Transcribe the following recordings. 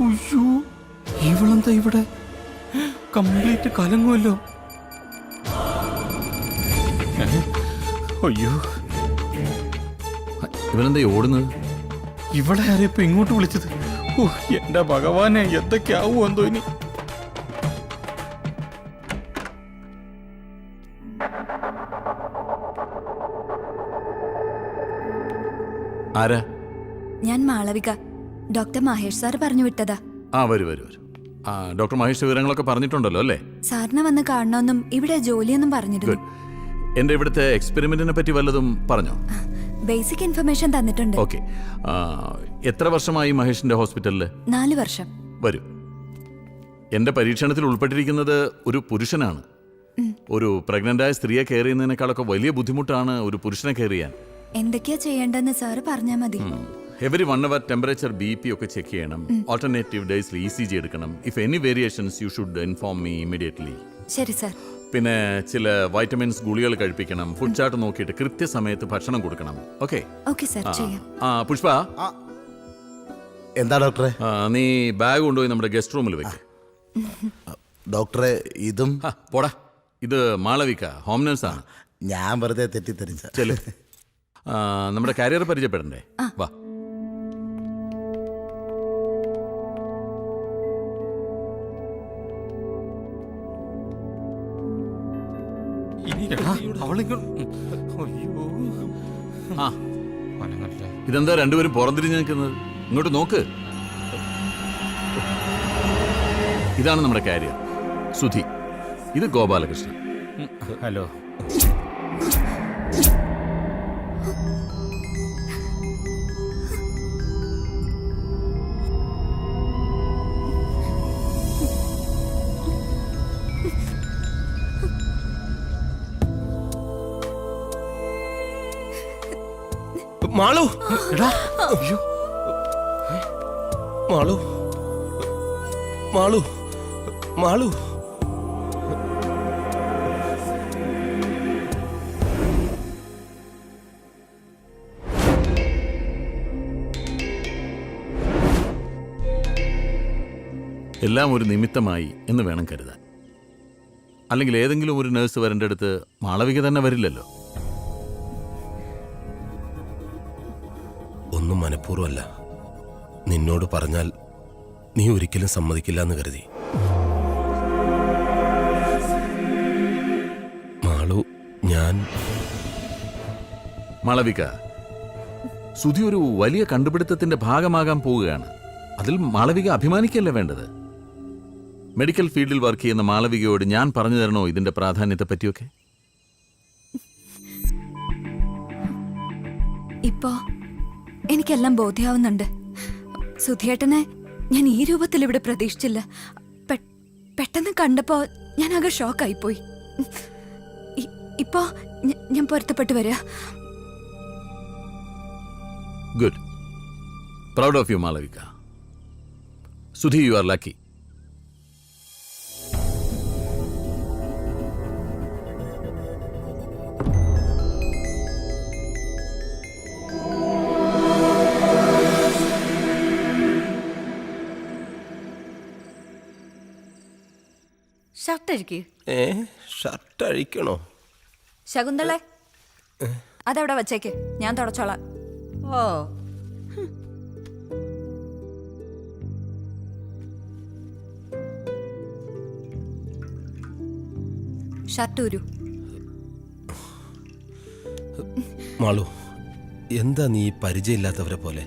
അയ്യോ, ഇവളെന്താ ഇവിടെ? കംപ്ലീറ്റ് കലങ്ങുമല്ലോ. അയ്യോ, ഇവനെന്താ ഓടുന്നത്? ഇവിടെ ആരെയപ്പോ ഇങ്ങോട്ട് വിളിച്ചത്? ഓ എന്റെ ഭഗവാനെ, എന്തൊക്കെയാവോ എന്തോ ഇനി. ആരാ? ഞാൻ മാളവിക. ഡോക്ടർ മഹേഷ് സാർ പറഞ്ഞു വിട്ടതാ. വരൂ വരൂ വരൂ. ഡോക്ടർ മഹേഷ് വിവരങ്ങളൊക്കെ പറഞ്ഞിട്ടുണ്ടല്ലോ അല്ലേ? സാറിനെ വന്ന് കാണണമെന്നും ഇവിടെ ജോലിയൊന്നും പറഞ്ഞിരുന്നു. എന്റെ ഇവിടുത്തെ എക്സ്പെരിമെന്റിനെ പറ്റി വല്ലതും പറഞ്ഞോ? ബേസിക് ഇൻഫർമേഷൻ തന്നിട്ടുണ്ട്. ഓക്കെ. എത്ര വർഷമായി മഹേഷിന്റെ ഹോസ്പിറ്റലില്? 4 വർഷം. വരൂ. എന്റെ പരീക്ഷണത്തിൽ ഉൾപ്പെട്ടിരിക്കുന്നത് ഒരു പുരുഷനാണ്. ഒരു പ്രഗ്നന്റായ സ്ത്രീയെ കെയർ ചെയ്യുന്നതിനേക്കാളൊക്കെ വലിയ ബുദ്ധിമുട്ടാണ് ഒരു പുരുഷനെ കെയർ ചെയ്യാൻ. എന്തൊക്കെയാ ചെയ്യേണ്ടെന്ന് സാറ് പറഞ്ഞാൽ മതി. എവരി 1 hour ടെമ്പറേച്ചർ BP ഒക്കെ ചെക്ക് ചെയ്യണം. ഓൾട്ടർനേറ്റീവ് ഡേയ്സിൽ ECG എടുക്കണം. If any variations you should inform me immediately. ശരി സാർ. പിന്നെ ചില വൈറ്റമിൻസ് ഗുളികൾ കഴിപ്പിക്കണം. ഫുഡ് ചാർട്ട് നോക്കിയിട്ട് കൃത്യസമയത്ത് ഭക്ഷണം കൊടുക്കണം. ഓക്കെ? ഓക്കെ സാർ, ചെയ്യാം. പുഷ്പ, എന്താ ഡോക്ടറെ? നീ ബാഗ് കൊണ്ടുപോയി നമ്മുടെ ഗസ്റ്റ് റൂമിൽ വെക്ക്. ഡോക്ടറെ, ഇതും പോടാ. ഇത് മാളവിക, ഹോം നഴ്സാണ്. ഞാൻ വെറുതെ തെറ്റിദ്ധരിച്ച. ചെല്ലു. നമ്മുടെ കാരിയർ പരിചയപ്പെടണ്ടേ? വാ. ഇതെന്താ രണ്ടുപേരും പുറംതിരിഞ്ഞ് നിൽക്കുന്നത്? ഇങ്ങോട്ട് നോക്ക്. ഇതാണ് നമ്മുടെ കാരിയർ സുധി. ഇത് ഗോപാലകൃഷ്ണൻ. ഹലോ. മാളു, എടാ. അയ്യോ, മാളു, മാളു, മാളു. എല്ലാം ഒരു നിമിത്തമായി എന്ന് വേണം കരുതാൻ. അല്ലെങ്കിൽ ഏതെങ്കിലും ഒരു നേഴ്സ് വരേണ്ട അടുത്ത് മാളവിക തന്നെ വരില്ലല്ലോ. ഒന്നും മനഃപൂർവ്വമല്ല. നിന്നോട് പറഞ്ഞാൽ നീ ഒരിക്കലും സമ്മതിക്കില്ല എന്ന് കരുതി. മാളു, ഞാൻ മാളവിക, സുധി ഒരു വലിയ കണ്ടുപിടുത്തത്തിന്റെ ഭാഗമാകാൻ പോവുകയാണ്. അതിൽ മാളവിക അഭിമാനിക്കല്ലേ വേണ്ടത്? മെഡിക്കൽ ഫീൽഡിൽ വർക്ക് ചെയ്യുന്ന മാളവികയോട് ഞാൻ പറഞ്ഞു തരണോ ഇതിന്റെ പ്രാധാന്യത്തെ പറ്റിയൊക്കെ? ഇപ്പോ എനിക്കെല്ലാം ബോധ്യമാവുന്നുണ്ട്. സുധിയേട്ടനെ ഞാൻ ഈ രൂപത്തിൽ ഇവിടെ പ്രതീക്ഷിച്ചില്ല. പെട്ടെന്ന് കണ്ടപ്പോ ഞാൻ ആകെ ഷോക്കായിപ്പോയി. ഇപ്പോ ഞാൻ പൊരുത്തപ്പെട്ടു വരിക. Good. Proud of you Malavika. Sudhi, you are lucky. Shirt അഴിക്കണോ? ശകുന്തളെ, അതവിടെ വച്ചേക്ക്, ഞാൻ തുടച്ചോളാം. ഓ, ഷർട്ട് ഊരു. മാളു, എന്താ നീ പരിചയമില്ലാത്തവരെ പോലെ?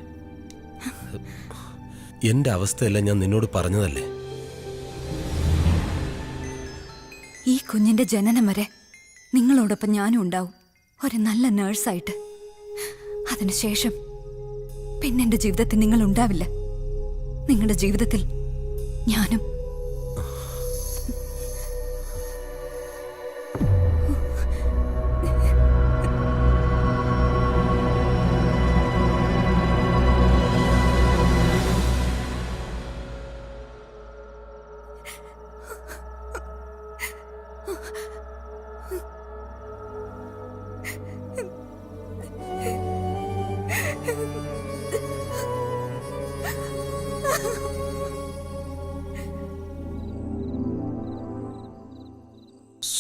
എന്റെ അവസ്ഥയെല്ലാം ഞാൻ നിന്നോട് പറഞ്ഞതല്ലേ. ഈ കുഞ്ഞിന്റെ ജനനം വരെ നിങ്ങളോടൊപ്പം ഞാനും ഉണ്ടാവും, ഒരു നല്ല നേഴ്സായിട്ട്. അതിനുശേഷം പിന്നെ എൻ്റെ ജീവിതത്തിൽ നിങ്ങൾ ഉണ്ടാവില്ല. നിങ്ങളുടെ ജീവിതത്തിൽ ഞാനും.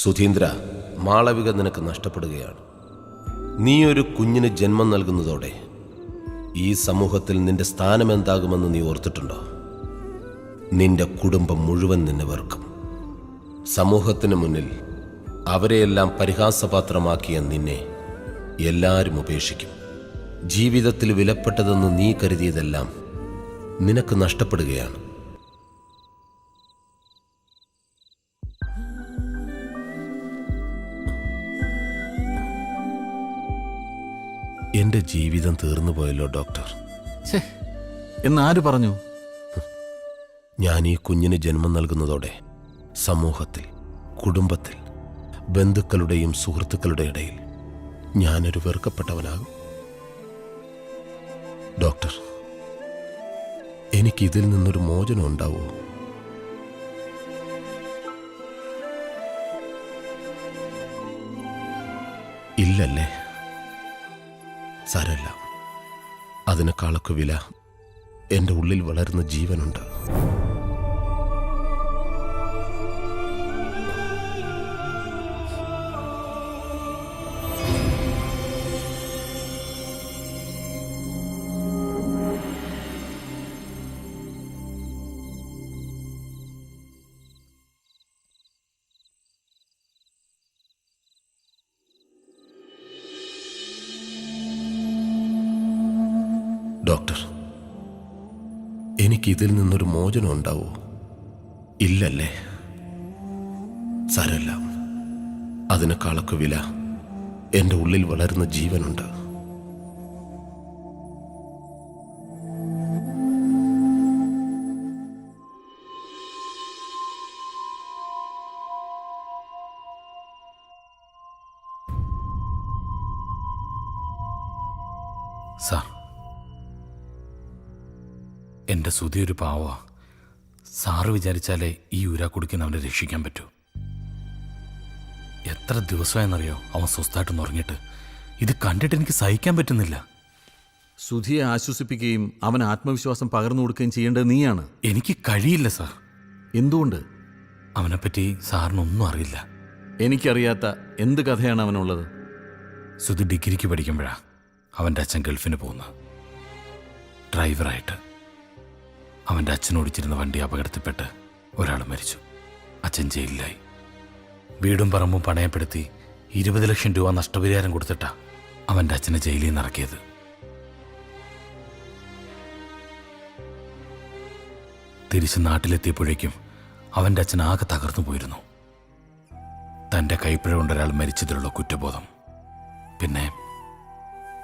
സുധീന്ദ്ര, മാളവിക നിനക്ക് നഷ്ടപ്പെടുകയാണ്. നീ ഒരു കുഞ്ഞിന് ജന്മം നൽകുന്നതോടെ ഈ സമൂഹത്തിൽ നിന്റെ സ്ഥാനം എന്താകുമെന്ന് നീ ഓർത്തിട്ടുണ്ടോ? നിന്റെ കുടുംബം മുഴുവൻ നിന്നെ വെറുക്കും. സമൂഹത്തിന് മുന്നിൽ അവരെയെല്ലാം പരിഹാസപാത്രമാക്കിയ നിന്നെ എല്ലാവരും ഉപേക്ഷിക്കും. ജീവിതത്തിൽ വിലപ്പെട്ടതെന്ന് നീ കരുതിയതെല്ലാം നിനക്ക് നഷ്ടപ്പെടുകയാണ്. എന്റെ ജീവിതം തീർന്നു പോയല്ലോ ഡോക്ടർ. ഛേ, എന്നാര് പറഞ്ഞു? ഞാൻ ഈ കുഞ്ഞിന് ജന്മം നൽകുന്നതോടെ സമൂഹത്തിൽ, കുടുംബത്തിൽ, ബന്ധുക്കളുടെയും സുഹൃത്തുക്കളുടെ ഇടയിൽ ഞാനൊരു വെറുക്കപ്പെട്ടവനാകും. ഡോക്ടർ, എനിക്കിതിൽ നിന്നൊരു മോചനം ഉണ്ടാവുമോ? ഇല്ലല്ലേ? സാരല്ല, അതിനേക്കാളൊക്കെ വില എൻ്റെ ഉള്ളിൽ വളരുന്ന ജീവനുണ്ട്. ഡോക്ടർ, എനിക്കിതിൽ നിന്നൊരു മോചനം ഉണ്ടാവോ? ഇല്ലല്ലേ? സാരല്ല, അതിനേക്കാളൊക്കെ വില എൻ്റെ ഉള്ളിൽ വളരുന്ന ജീവനുണ്ട്. സാർ, എൻ്റെ സുധി ഒരു പാവാ. സാറ് വിചാരിച്ചാലേ ഈ ഊരാക്കുടിക്കുന്ന അവനെ രക്ഷിക്കാൻ പറ്റൂ. എത്ര ദിവസമായെന്നറിയോ അവൻ സ്വസ്ഥമായിട്ടൊന്ന് ഉറങ്ങിയിട്ട്. ഇത് കണ്ടിട്ട് എനിക്ക് സഹിക്കാൻ പറ്റുന്നില്ല. സുധിയെ ആശ്വസിപ്പിക്കുകയും അവന് ആത്മവിശ്വാസം പകർന്നു കൊടുക്കുകയും ചെയ്യേണ്ടത് നീയാണ്. എനിക്ക് കഴിയില്ല സാർ. എന്തുകൊണ്ട്? അവനെപ്പറ്റി സാറിനൊന്നും അറിയില്ല. എനിക്കറിയാത്ത എന്ത് കഥയാണ് അവനുള്ളത്? സുധി ഡിഗ്രിക്ക് പഠിക്കുമ്പോഴാണ് അവൻ്റെ അച്ഛൻ ഗൾഫിന് പോകുന്നത്. ഡ്രൈവറായിട്ട്. അവൻ്റെ അച്ഛൻ ഓടിച്ചിരുന്ന വണ്ടി അപകടത്തിൽപ്പെട്ട് ഒരാൾ മരിച്ചു. അച്ഛൻ ജയിലിലായി. വീടും പറമ്പും പണയപ്പെടുത്തി 20 ലക്ഷം രൂപ നഷ്ടപരിഹാരം കൊടുത്തിട്ടാ അവൻ്റെ അച്ഛനെ ജയിലിൽ നിന്ന് ഇറക്കിയത്. തിരിച്ച് നാട്ടിലെത്തിയപ്പോഴേക്കും അവൻ്റെ അച്ഛൻ ആകെ തകർന്നു പോയിരുന്നു. തൻ്റെ കൈപ്പിഴ കൊണ്ടൊരാൾ മരിച്ചതിലുള്ള കുറ്റബോധം, പിന്നെ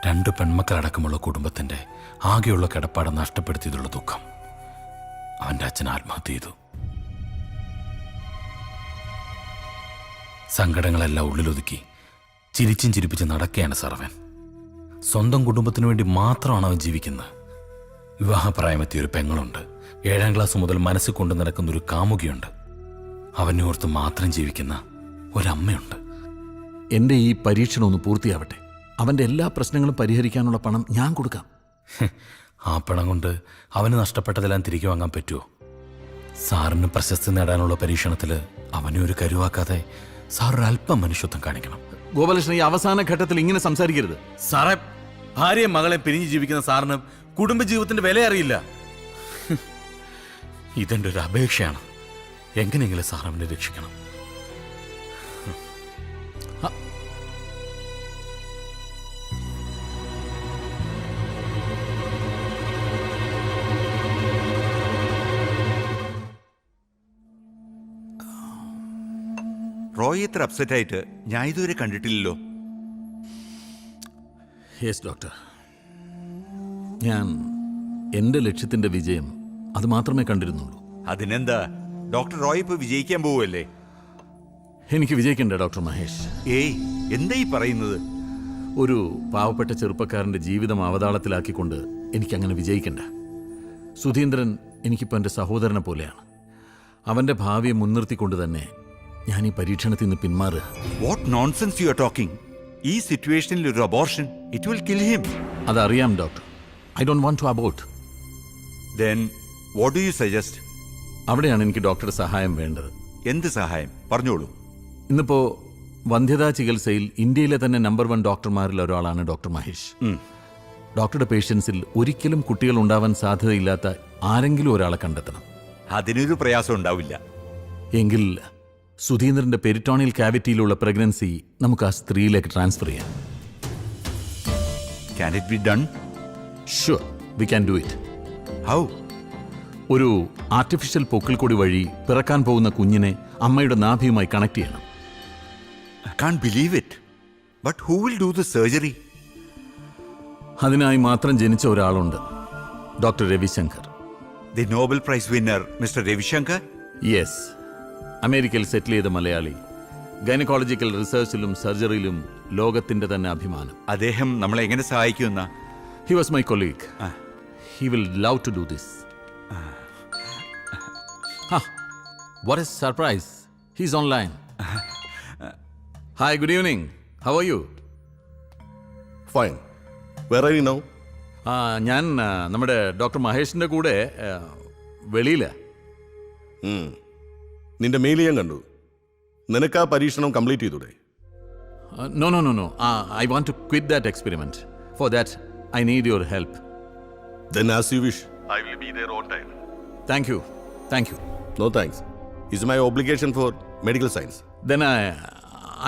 2 പെൺമക്കളടക്കമുള്ള കുടുംബത്തിൻ്റെ ആകെയുള്ള കിടപ്പാട് നഷ്ടപ്പെടുത്തിയതിലുള്ള ദുഃഖം. അവൻ്റെ അച്ഛൻ ആത്മഹത്യ ചെയ്തു. സങ്കടങ്ങളെല്ലാം ഉള്ളിലൊതുക്കി ചിരിച്ചും ചിരിപ്പിച്ച് നടക്കുകയാണ് സർവൻ. സ്വന്തം കുടുംബത്തിനു വേണ്ടി മാത്രമാണ് അവൻ ജീവിക്കുന്നത്. വിവാഹപ്രായമെത്തിയ ഒരു പെങ്ങളുണ്ട്. 7ാം ക്ലാസ് മുതൽ മനസ്സിൽ കൊണ്ടു നടക്കുന്ന ഒരു കാമുകിയുണ്ട്. അവനെ ഓർത്ത് മാത്രം ജീവിക്കുന്ന ഒരമ്മയുണ്ട്. എൻ്റെ ഈ പരീക്ഷണം ഒന്ന് പൂർത്തിയാവട്ടെ. അവൻ്റെ എല്ലാ പ്രശ്നങ്ങളും പരിഹരിക്കാനുള്ള പണം ഞാൻ കൊടുക്കാം. ആ പണം കൊണ്ട് അവന് നഷ്ടപ്പെട്ടതെല്ലാം തിരികെ വാങ്ങാൻ പറ്റുമോ? സാറിന് പ്രശസ്തി നേടാനുള്ള പരീക്ഷണത്തിൽ അവനെ ഒരു കരുവാക്കാതെ സാറൊരല്പം മനുഷ്യത്വം കാണിക്കണം. ഗോപാലകൃഷ്ണൻ, ഈ അവസാന ഘട്ടത്തിൽ ഇങ്ങനെ സംസാരിക്കരുത്. സാറേ, ഭാര്യയും മകളെയും പിരിഞ്ഞു ജീവിക്കുന്ന സാറിന് കുടുംബജീവിതത്തിന്റെ വില അറിയില്ല. ഇതെൻ്റെ ഒരു അപേക്ഷയാണ്. എങ്ങനെയെങ്കിലും സാർ അവനെ രക്ഷിക്കണം. റോയ് ഇത്ര അപ്സെറ്റ് ആയിട്ട് ഞാൻ ഇതുവരെ കണ്ടിട്ടില്ലല്ലോ. യെസ് ഡോക്ടർ, ഞാൻ എൻ്റെ ലക്ഷ്യത്തിൻ്റെ വിജയം അത് മാത്രമേ കണ്ടിരുന്നുള്ളൂ. അതിനെന്താ, ഡോക്ടർ റോയ് ഇപ്പൊ വിജയിക്കാൻ പോവല്ലേ? എനിക്ക് വിജയിക്കണ്ടേ ഡോക്ടർ മഹേഷ്? ഏയ്, എന്താ ഈ പറയുന്നത്? ഒരു പാവപ്പെട്ട ചെറുപ്പക്കാരൻ്റെ ജീവിതം അവതാളത്തിലാക്കിക്കൊണ്ട് എനിക്കങ്ങനെ വിജയിക്കണ്ട. സുധീന്ദ്രൻ എനിക്കിപ്പോൾ എൻ്റെ സഹോദരനെ പോലെയാണ്. അവൻ്റെ ഭാവിയെ മുൻനിർത്തിക്കൊണ്ട് തന്നെ ഞാൻ ഈ പരീക്ഷണത്തിൽ നിന്ന് പിന്മാറുക. What nonsense you are talking? ഈ സിറ്റുവേഷനിൽ ഒരു abortion, it will kill him. അതറിയാം doctor. I don't want to abort. Then what do you suggest? അവിടെയാണ് എനിക്ക് ഡോക്ടറുടെ സഹായം വേണ്ടത്. എന്ത് സഹായം? പറഞ്ഞോളൂ. ഇന്നിപ്പോൾ വന്ധ്യതാ ചികിത്സയിൽ ഇന്ത്യയിലെ തന്നെ നമ്പർ 1 ഡോക്ടർമാരിൽ ഒരാളാണ് ഡോക്ടർ മഹേഷ്. ഡോക്ടറുടെ പേഷ്യൻസിൽ ഒരിക്കലും കുട്ടികൾ ഉണ്ടാവാൻ സാധ്യതയില്ലാത്ത ആരെങ്കിലും ഒരാളെ കണ്ടെത്തണം. അതിനൊരു പ്രയാസം ഉണ്ടാവില്ല. എങ്കിൽ സുധീന്ദ്രന്റെ പെരിറ്റോണിയൽ കാവിറ്റിയിലുള്ള പ്രഗ്നൻസി നമുക്ക് ആ സ്ത്രീയിലേക്ക് ട്രാൻസ്ഫർ ചെയ്യാം. Can it be done? Sure, we can do it. How? ഒരു ആർട്ടിഫിഷ്യൽ പൊക്കിൾക്കൊടി വഴി പിറക്കാൻ പോകുന്ന കുഞ്ഞിനെ അമ്മയുടെ നാഭിയുമായി കണക്ട് ചെയ്യണം. I can't believe it. But who will do the surgery? അതിനായി മാത്രം ജനിച്ച ഒരാളുണ്ട്, doctor Ravishankar. The Nobel Prize winner, Mr. Ravi Shankar? Yes, അമേരിക്കയിൽ സെറ്റിൽ ചെയ്ത മലയാളി. ഗൈനക്കോളജിക്കൽ റിസർച്ചിലും സർജറിയിലും ലോകത്തിന്റെ തന്നെ അഭിമാനം. അദ്ദേഹം നമ്മളെ എങ്ങനെ സഹായിക്കുമെന്ന? He was my colleague. He will love to do this. What a surprise, he is online. Hi, good evening. How are you? Fine. Where are you now? ഞാൻ നമ്മുടെ ഡോക്ടർ മഹേഷിന്റെ കൂടെ വെളിയില. നിന്റെ മെയിൽ ഞാൻ കണ്ടു. നിനക്ക് ആ പരീക്ഷണം കംപ്ലീറ്റ് ചെയ്തൂടെ? No no no no, I want to quit that experiment. For that I need your help. Then as you wish. I will be there on time. Thank you, thank U. No thanks. It's my obligation for medical science. Then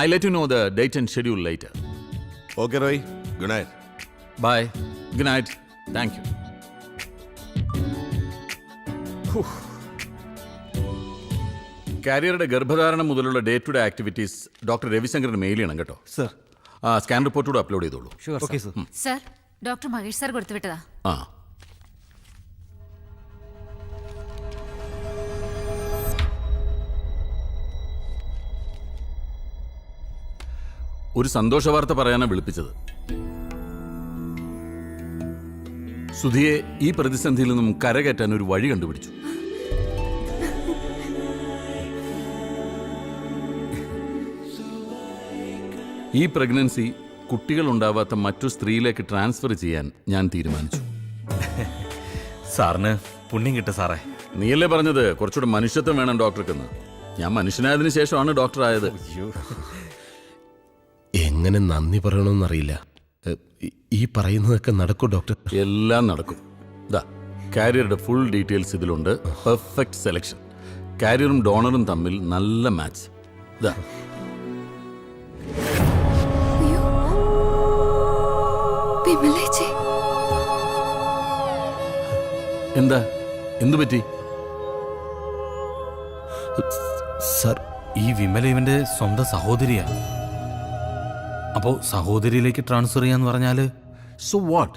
I let you know the date and schedule later. Okay, Roy. Good night. Bye. Good night. Thank you. കാരിയറുടെ ഗർഭധാരണം മുതലുള്ള day to day activities doctor രവിശങ്കറിന് mail ചെയ്യണം കേട്ടോ. Sir. Scan report കൂടെ upload ചെയ്തോളൂ. Okay sir. Sir, doctor Mahesh sir കൊടുത്തു വിട്ടതാ. ആ, ഒരു സന്തോഷ വാർത്ത പറയാനാണ് വിളിപ്പിച്ചത്. സുധിയെ ഈ പ്രതിസന്ധിയിൽ നിന്നും കരകയറ്റാൻ ഒരു വഴി കണ്ടുപിടിച്ചു. ഈ പ്രഗ്നൻസി കുട്ടികൾ ഉണ്ടാവാത്ത മറ്റു സ്ത്രീയിലേക്ക് ട്രാൻസ്ഫർ ചെയ്യാൻ ഞാൻ തീരുമാനിച്ചു. സാറിന് പുണ്യം കിട്ടും സാറേ. നീയല്ലേ പറഞ്ഞത് കുറച്ചുകൂടെ മനുഷ്യത്വം വേണം ഡോക്ടർക്കെന്ന്. ഞാൻ മനുഷ്യനായതിനു ശേഷമാണ് ഡോക്ടർ ആയത്. എങ്ങനെ നന്ദി പറയണമെന്നറിയില്ല. ഈ പറയുന്നതൊക്കെ നടക്കും ഡോക്ടർ? എല്ലാം നടക്കും. ദാ കാരിയറുടെ ഫുൾ ഡീറ്റെയിൽസ് ഇതിലുണ്ട്. Perfect selection. കാരിയറും ഡോണറും തമ്മിൽ നല്ല മാച്ച്. ദാ വിമലേച്ചി, എന്താ, എന്തു പറ്റി? സർ, ഈ വിമല ഇവന്റെ സ്വന്തം സഹോദരിയാ. അപ്പോ സഹോദരിയിലേക്ക് ട്രാൻസ്ഫർ ചെയ്യാന്ന് പറഞ്ഞാല് സോ വാട്ട്?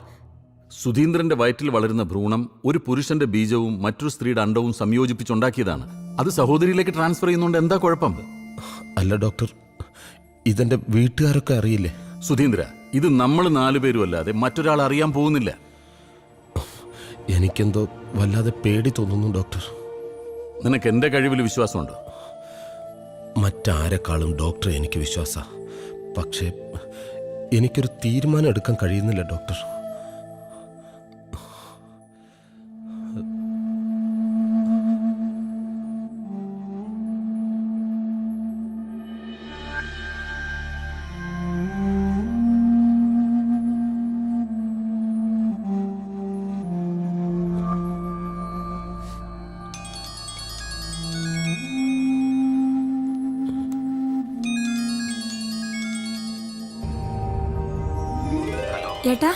സുധീന്ദ്രന്റെ വയറ്റിൽ വളരുന്ന ഭ്രൂണം ഒരു പുരുഷന്റെ ബീജവും മറ്റൊരു സ്ത്രീയുടെ അണ്ടവും സംയോജിപ്പിച്ചുണ്ടാക്കിയതാണ്. അത് സഹോദരിയിലേക്ക് ട്രാൻസ്ഫർ ചെയ്യുന്നതുകൊണ്ട് എന്താ കുഴപ്പം? അല്ല ഡോക്ടർ, ഇതെന്റെ വീട്ടുകാരൊക്കെ അറിയില്ലേ? സുധീന്ദ്ര, ഇത് നമ്മൾ 4 പേരും അല്ലാതെ മറ്റൊരാൾ അറിയാൻ പോകുന്നില്ല. എനിക്കെന്തോ വല്ലാതെ പേടി തോന്നുന്നു ഡോക്ടർ. നിനക്ക് എന്റെ കഴിവിൽ വിശ്വാസമുണ്ടോ? മറ്റാരെക്കാളും ഡോക്ടർ എനിക്ക് വിശ്വാസ. പക്ഷേ എനിക്കൊരു തീരുമാനം എടുക്കാൻ കഴിയുന്നില്ല ഡോക്ടർ. ഏട്ടാ,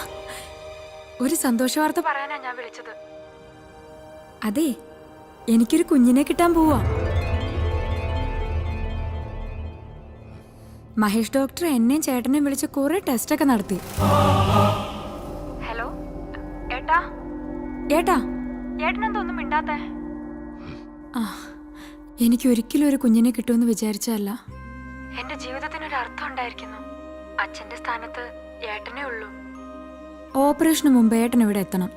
ഒരു സന്തോഷ വാർത്ത പറയാനാ ഞാൻ വിളിച്ചത്. അതെ, എനിക്കൊരു കുഞ്ഞിനെ കിട്ടാൻ പോവാ. മഹേഷ് ഡോക്ടർ എന്നെയും ചേട്ടനെയും വിളിച്ച് കുറെ ടെസ്റ്റ് ഒക്കെ നടത്തി. ഹലോ ഏട്ടാ, ഏട്ടാ, ഏട്ടനെന്തൊന്നും മിണ്ടാത്തെ? എനിക്ക് ഒരിക്കലും ഒരു കുഞ്ഞിനെ കിട്ടുമെന്ന് വിചാരിച്ചല്ല. എന്റെ ജീവിതത്തിനൊരു അർത്ഥം ഉണ്ടായിരിക്കുന്നു. അച്ഛന്റെ സ്ഥാനത്ത് ഏട്ടനേ ഉള്ളൂ. ഓപ്പറേഷന് മുമ്പ് ഏട്ടൻ ഇവിടെ എത്തണം,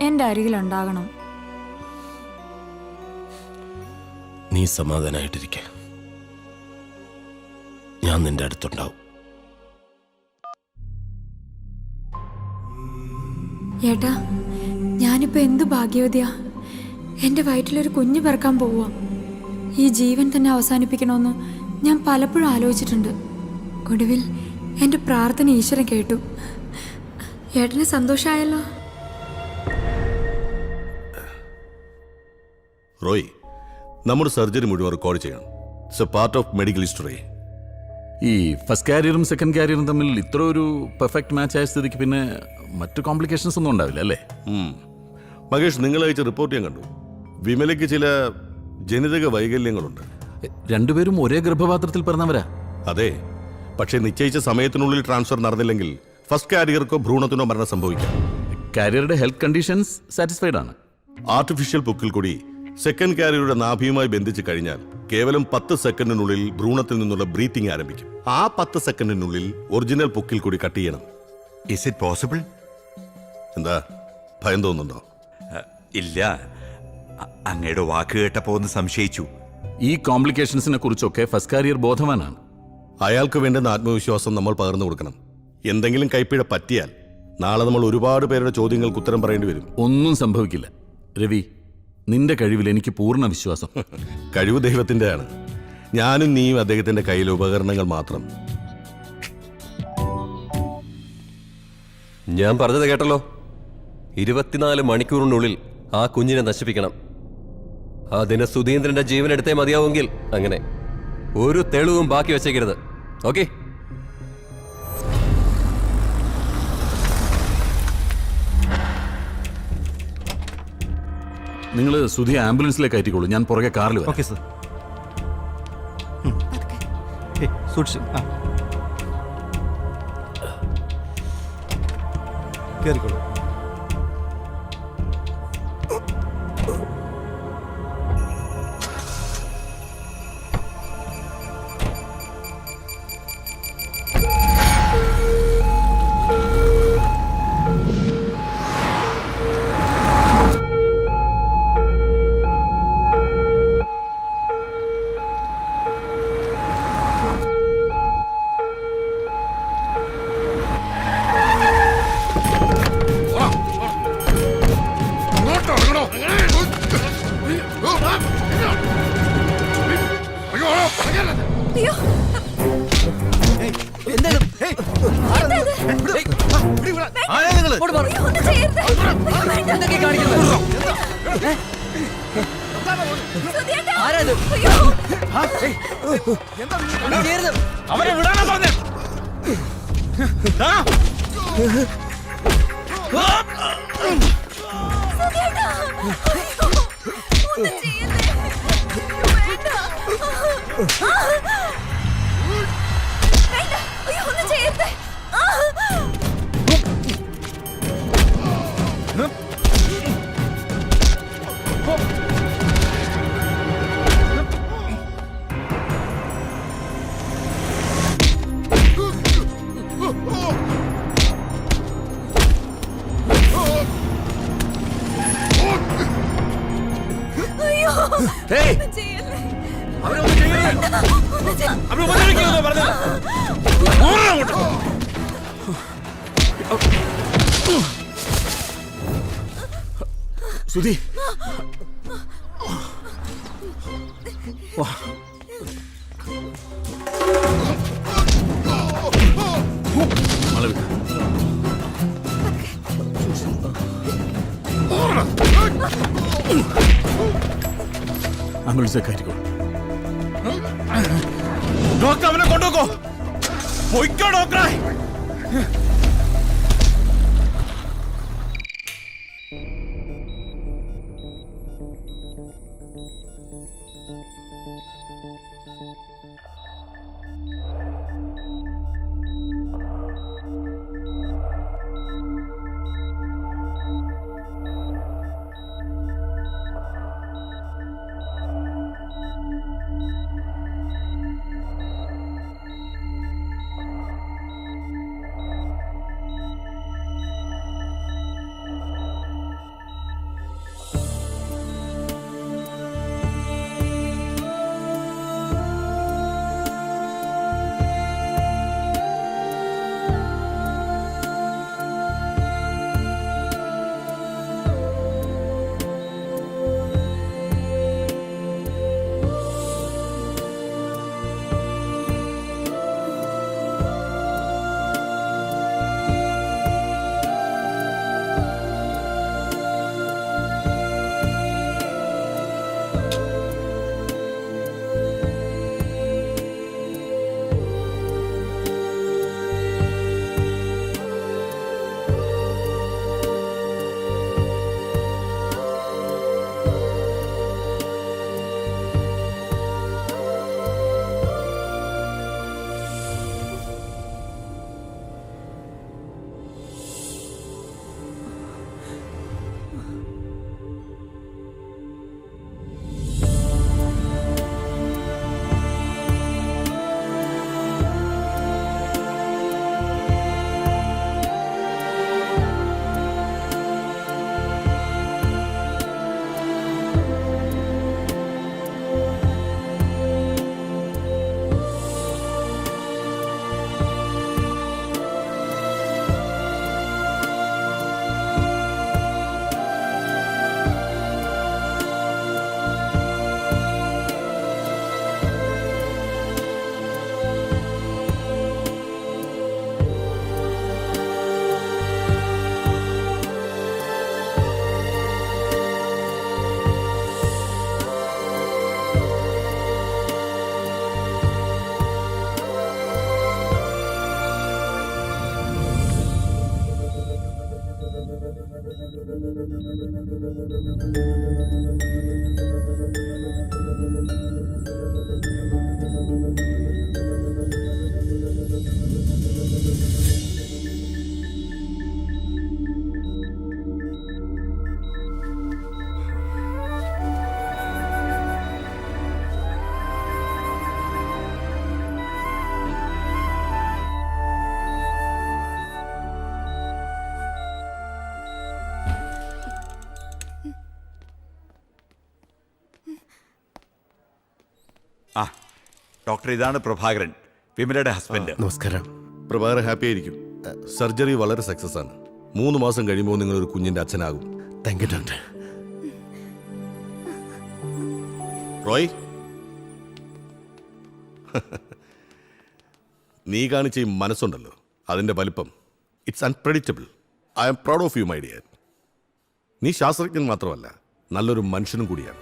എന്റെ അരികിലുണ്ടാകണം. നീ സമാധാനായിട്ടിരിക്കെ, ഞാൻ നിന്റെ അടുത്തുണ്ടാവും. ഏട്ടാ, ഞാനിപ്പോ എന്തു ഭാഗ്യവതിയാ. എന്റെ വയറ്റിലൊരു കുഞ്ഞു പിറക്കാൻ പോവുക. ഈ ജീവൻ തന്നെ അവസാനിപ്പിക്കണമെന്ന് ഞാൻ പലപ്പോഴും ആലോചിച്ചിട്ടുണ്ട്. ഒടുവിൽ എൻ്റെ പ്രാർത്ഥന ഈശ്വരൻ കേട്ടു. ഏട്ടന് സന്തോഷമായല്ലോ. റോയ്, നമ്മുടെ സർജറി മുഴുവൻ റെക്കോർഡ് ചെയ്യണം. It's A part of medical history. ഈ ഫസ്റ്റ് കാരിയറും സെക്കൻഡ് കാരിയറും തമ്മിൽ ഇത്ര ഒരു പെർഫെക്റ്റ് മാച്ച് ആയ സ്ഥിതിക്ക് പിന്നെ മറ്റു കോംപ്ലിക്കേഷൻസ് ഒന്നും ഉണ്ടാവില്ല അല്ലേ? മകേഷ്, നിങ്ങൾ അയച്ച റിപ്പോർട്ട് ഞാൻ കണ്ടു. വിമലയ്ക്ക് ചില ജനിതക വൈകല്യങ്ങളുണ്ട്. രണ്ടുപേരും ഒരേ ഗർഭപാത്രത്തിൽ പിറന്നവരാ. അതെ, പക്ഷേ നിശ്ചയിച്ച സമയത്തിനുള്ളിൽ ട്രാൻസ്ഫർ നടന്നില്ലെങ്കിൽ ഫസ്റ്റ് കാരിയർക്കോ ഭ്രൂണത്തിനോ മരണം സംഭവിക്കാം. കാരിയറുടെ ഹെൽത്ത് കണ്ടീഷൻസ് സാറ്റിസ്ഫൈഡ് ആണ്. ആർട്ടിഫിഷ്യൽ പൊക്കിൽ കൂടി സെക്കൻഡ് കാരിയറുടെ നാഭിയുമായി ബന്ധിച്ച് കഴിഞ്ഞാൽ കേവലം 10 സെക്കൻഡിനുള്ളിൽ ഭ്രൂണത്തിൽ നിന്നുള്ള ബ്രീത്തിങ് ആരംഭിക്കും. ആ 10 സെക്കൻഡിനുള്ളിൽ ഒറിജിനൽ പൊക്കിൽ കൂടി കട്ട് ചെയ്യണം. Is it possible? എന്താ, ഭയം തോന്നുന്നുണ്ടോ? ഇല്ല, അങ്ങയുടെ വാക്ക് കേട്ടപ്പോ ഒന്ന് സംശയിച്ചു. ഈ കോംപ്ലിക്കേഷൻസിനെ കുറിച്ചൊക്കെ ഫസ്റ്റ് കാരിയർ ബോധവാനാണ്. അയാൾക്ക് വേണ്ടുന്ന ആത്മവിശ്വാസം നമ്മൾ പകർന്നു കൊടുക്കണം. എന്തെങ്കിലും കൈപ്പിഴ പറ്റിയാൽ നാളെ നമ്മൾ ഒരുപാട് പേരുടെ ചോദ്യങ്ങൾക്ക് ഉത്തരം പറയേണ്ടി വരും. ഒന്നും സംഭവിക്കില്ല രവി, നിന്റെ കഴിവിൽ എനിക്ക് പൂർണ്ണ വിശ്വാസം. കഴിവ് ദൈവത്തിൻ്റെയാണ്. ഞാനും നീയും അദ്ദേഹത്തിന്റെ കയ്യിലെ ഉപകരണങ്ങൾ മാത്രം. ഞാൻ പറഞ്ഞത് കേട്ടല്ലോ. 24 മണിക്കൂറിനുള്ളിൽ ആ കുഞ്ഞിനെ നശിപ്പിക്കണം. അതിന് സുധീന്ദ്രന്റെ ജീവൻ എടുത്തേ മതിയാവുമെങ്കിൽ അങ്ങനെ ഒരു തെളിവും ബാക്കി വെച്ചേക്കരുത്. ഓക്കെ? നിങ്ങൾ സുധി ആംബുലൻസിലേക്ക് കയറ്റിക്കോളൂ, ഞാൻ പുറകെ കാറിൽ വരാം. Okay sir. സൂക്ഷിച്ചു കയറിക്കോളൂ. അവരെ വിടാനാ പറഞ്ഞേ. സുധി, മാളവിക, ആംബുലൻസിലേക്ക് കയറ്റിക്കോളൂ. ഡോക്ടർ, അവനെ കൊണ്ടുപോക്കോ. പൊയ്ക്കോ ഡോക്ടറെ. ഡോക്ടർ ഇതാണ് പ്രഭാകരൻ, വിമലയുടെ ഹസ്ബൻഡ്. നമസ്കാരം. പ്രഭാകരൻ ഹാപ്പി ആയിരിക്കും. സർജറി വളരെ സക്സസ് ആണ്. 3 മാസം കഴിയുമ്പോൾ നിങ്ങൾ ഒരു കുഞ്ഞിന്റെ അച്ഛനാകും. Thank you doctor. റോയ്, നീ കാണിച്ച ഈ മനസ്സുണ്ടല്ലോ, അതിന്റെ വലിപ്പം, it's unpredictable. I am proud of you my dear. നീ ശാസ്ത്രജ്ഞൻ മാത്രമല്ല, നല്ലൊരു മനുഷ്യനും കൂടിയാണ്.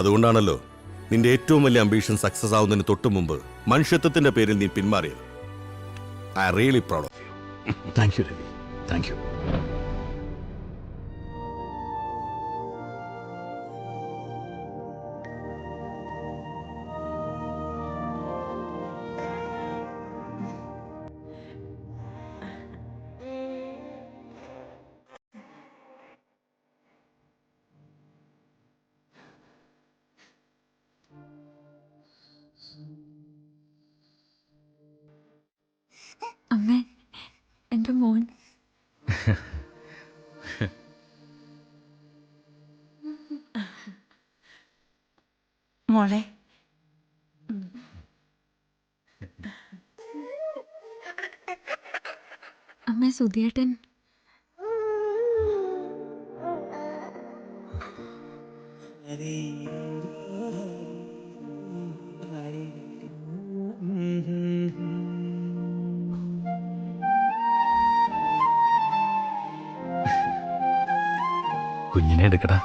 അതുകൊണ്ടാണല്ലോ നിന്റെ ഏറ്റവും വലിയ അംബീഷൻ സക്സസ് ആവുന്നതിന് തൊട്ട് മുമ്പ് മനുഷ്യത്വത്തിന്റെ പേരിൽ നീ പിന്മാറിയത്. I am really proud of you. Thank you Ravi, thank you. അമ്മേ, എൻ്റെ മോൻ. മോളെ, അമ്മേ, സുധിയേട്ടൻ. കുഞ്ഞിനെ എടുക്കടാ.